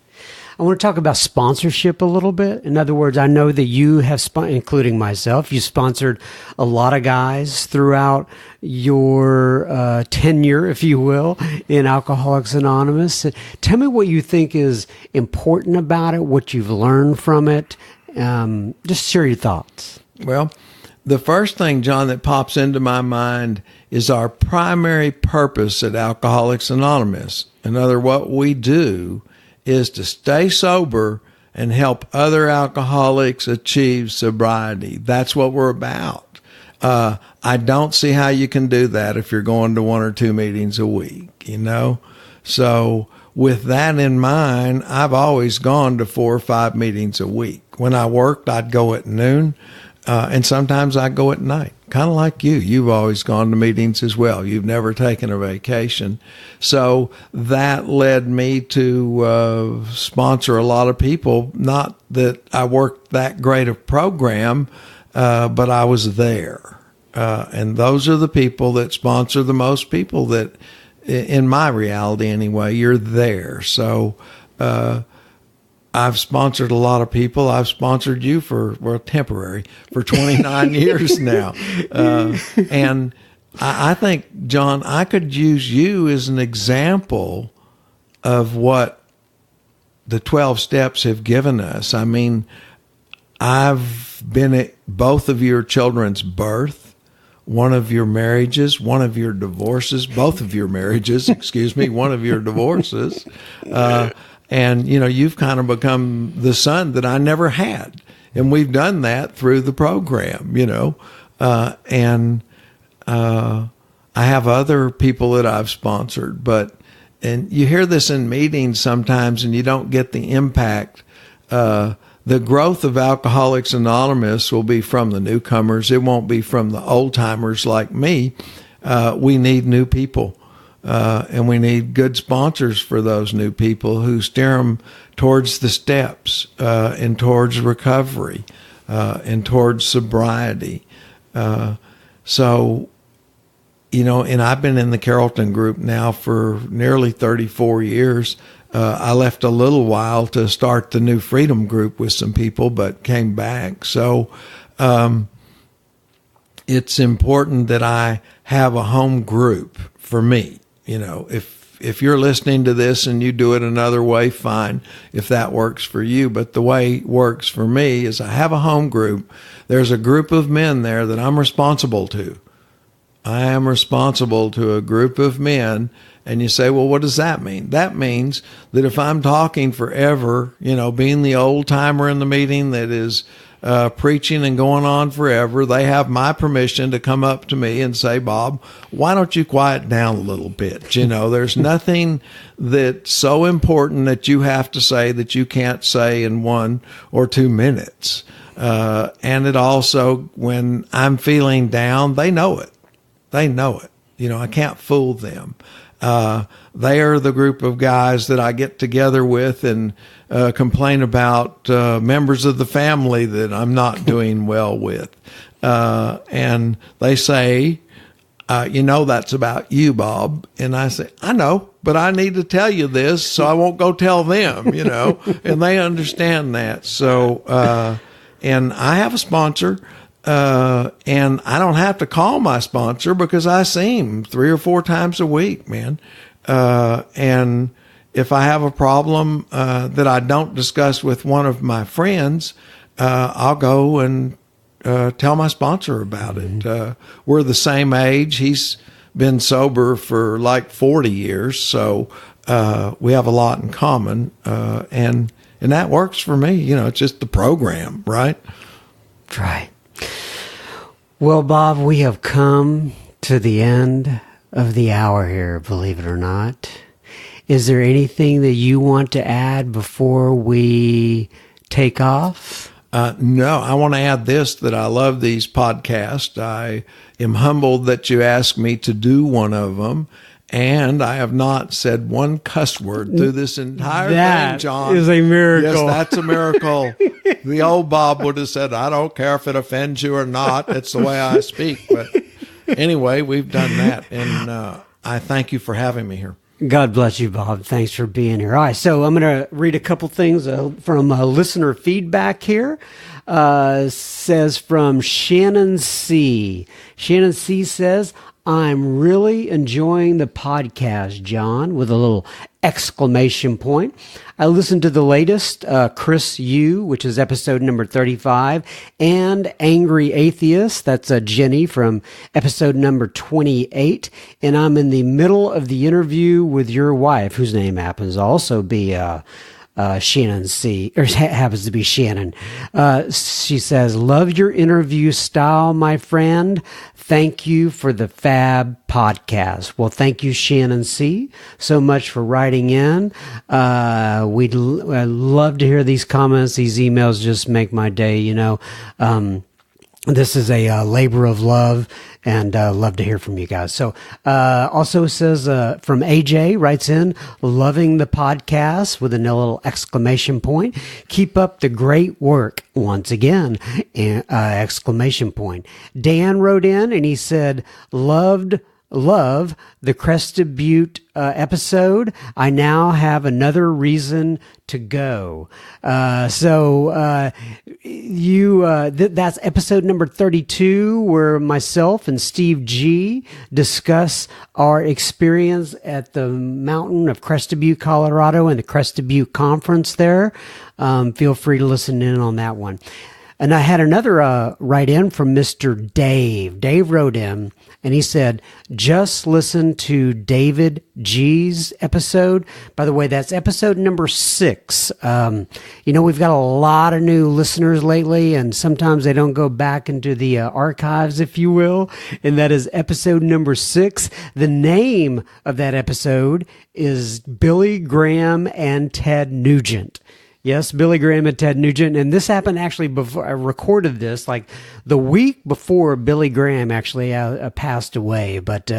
I want to talk about sponsorship a little bit. In other words, I know that you have, including myself, you sponsored a lot of guys throughout your tenure, if you will, in Alcoholics Anonymous. Tell me what you think is important about it, what you've learned from it. Just share your thoughts. Well, the first thing, John, that pops into my mind is our primary purpose at Alcoholics Anonymous. What we do is to stay sober and help other alcoholics achieve sobriety. That's what we're about. I don't see how you can do that if you're going to 1 or 2 meetings a week, So with that in mind, I've always gone to 4 or 5 meetings a week. When I worked, I'd go at noon, and sometimes I'd go at night. Kind of like you. You've always gone to meetings as well. You've never taken a vacation. So that led me to sponsor a lot of people. Not that I worked that great a program, but I was there. And those are the people that sponsor the most people that, in my reality anyway, you're there. So I've sponsored a lot of people. I've sponsored you for 29 years now. And I think, John, I could use you as an example of what the 12 steps have given us. I mean, I've been at both of your children's birth, one of your marriages, one of your divorces, both of your marriages, one of your divorces. And, you've kind of become the son that I never had. And we've done that through the program, and I have other people that I've sponsored, and you hear this in meetings sometimes and you don't get the impact. The growth of Alcoholics Anonymous will be from the newcomers. It won't be from the old timers like me. We need new people. And we need good sponsors for those new people who steer them towards the steps, and towards recovery, and towards sobriety. So, and I've been in the Carrollton group now for nearly 34 years. I left a little while to start the New Freedom group with some people, but came back. So, it's important that I have a home group for me. If you're listening to this and you do it another way, fine, if that works for you. But the way it works for me is I have a home group. There's a group of men there that I'm responsible to. I am responsible to a group of men. And you say, well, what does that mean? That means that if I'm talking forever, being the old timer in the meeting that is preaching and going on forever, they have my permission to come up to me and say, Bob, why don't you quiet down a little bit? There's nothing that's so important that you have to say that you can't say in 1 or 2 minutes. And it also, when I'm feeling down, they know it. They know it. I can't fool them. They are the group of guys that I get together with and complain about members of the family that I'm not doing well with. And they say, that's about you, Bob. And I say, I know, but I need to tell you this so I won't go tell them, and they understand that. So, and I have a sponsor. And I don't have to call my sponsor because I see him 3 or 4 times a week, man. And if I have a problem that I don't discuss with one of my friends, I'll go and tell my sponsor about it. We're the same age. He's been sober for like 40 years, so we have a lot in common. And that works for me. It's just the program, right? Right. Well, Bob, we have come to the end of the hour here, believe it or not. Is there anything that you want to add before we take off? No, I want to add this, that I love these podcasts. I am humbled that you asked me to do one of them. And I have not said one cuss word through this entire thing, John. That is a miracle. Yes, that's a miracle. The old Bob would have said, I don't care if it offends you or not. It's the way I speak. But anyway, we've done that. And I thank you for having me here. God bless you, Bob. Thanks for being here. All right, so I'm going to read a couple things from listener feedback here. Says from Shannon C. Shannon C says, I'm really enjoying the podcast, John, with a little exclamation point. I listened to the latest, Chris U, which is episode number 35, and Angry Atheist, that's Jenny from episode number 28, and I'm in the middle of the interview with your wife, whose name happens to also be Shannon C, or happens to be Shannon. She says, love your interview style, my friend. Thank you for the fab podcast. Well, thank you, Shannon C, so much for writing in. We'd love to hear these comments. These emails just make my day, This is a labor of love, and love to hear from you guys. So also says from AJ, writes in, loving the podcast with a little exclamation point. Keep up the great work once again, exclamation point. Dan wrote in and he said, love the Crested Butte episode. I now have another reason to go. That's episode number 32, where myself and Steve G discuss our experience at the mountain of Crested Butte, Colorado, and the Crested Butte conference there. Feel free to listen in on that one. And I had another write-in from Mr. Dave. Dave wrote in, and he said, just listen to David G's episode. By the way, that's episode number 6. We've got a lot of new listeners lately, and sometimes they don't go back into the archives, if you will. And that is episode number 6. The name of that episode is Billy Graham and Ted Nugent. Yes, Billy Graham and Ted Nugent. And this happened actually before I recorded this, like the week before Billy Graham actually passed away. But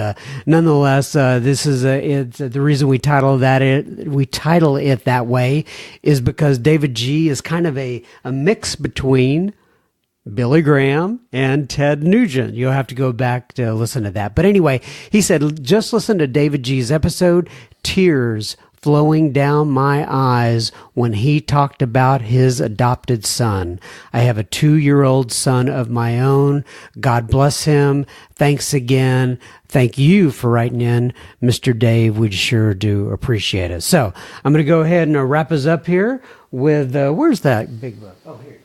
nonetheless, this is the reason we title it that way is because David G is kind of a mix between Billy Graham and Ted Nugent. You'll have to go back to listen to that. But anyway, he said, just listen to David G's episode, Tears Flowing Down My Eyes, when he talked about his adopted son. I have a 2-year-old son of my own. God bless him. Thanks again. Thank you for writing in, Mr. Dave. We sure do appreciate it. So I'm going to go ahead and wrap us up here with, where's that big book? Oh, here.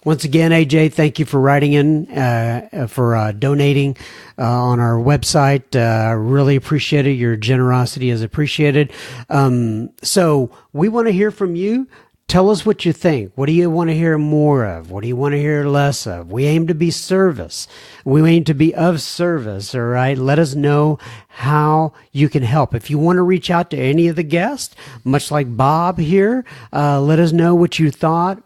Once again, AJ, thank you for writing in, for donating on our website. Really appreciate it. Your generosity is appreciated. So we want to hear from you. Tell us what you think. What do you want to hear more of? What do you want to hear less of? We aim to be service. We aim to be of service, all right? Let us know how you can help. If you want to reach out to any of the guests, much like Bob here, let us know what you thought.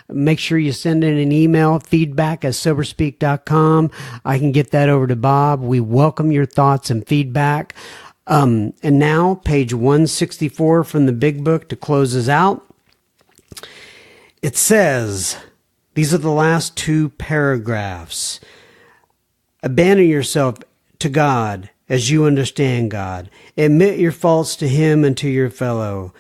Make sure you send in an email, feedback@soberspeak.com. I can get that over to Bob. We welcome your thoughts and feedback. And now, page 164 from the Big Book to close us out. It says, these are the last two paragraphs. Abandon yourself to God as you understand God. Admit your faults to Him and to your fellows.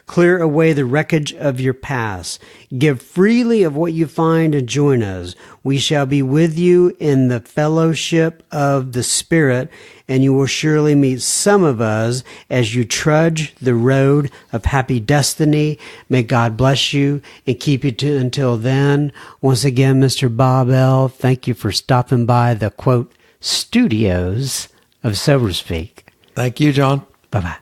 Clear away the wreckage of your past. Give freely of what you find and join us. We shall be with you in the fellowship of the Spirit, and you will surely meet some of us as you trudge the road of happy destiny. May God bless you and keep you until then. Once again, Mr. Bob L., thank you for stopping by the, quote, studios of SoberSpeak. Thank you, John. Bye-bye.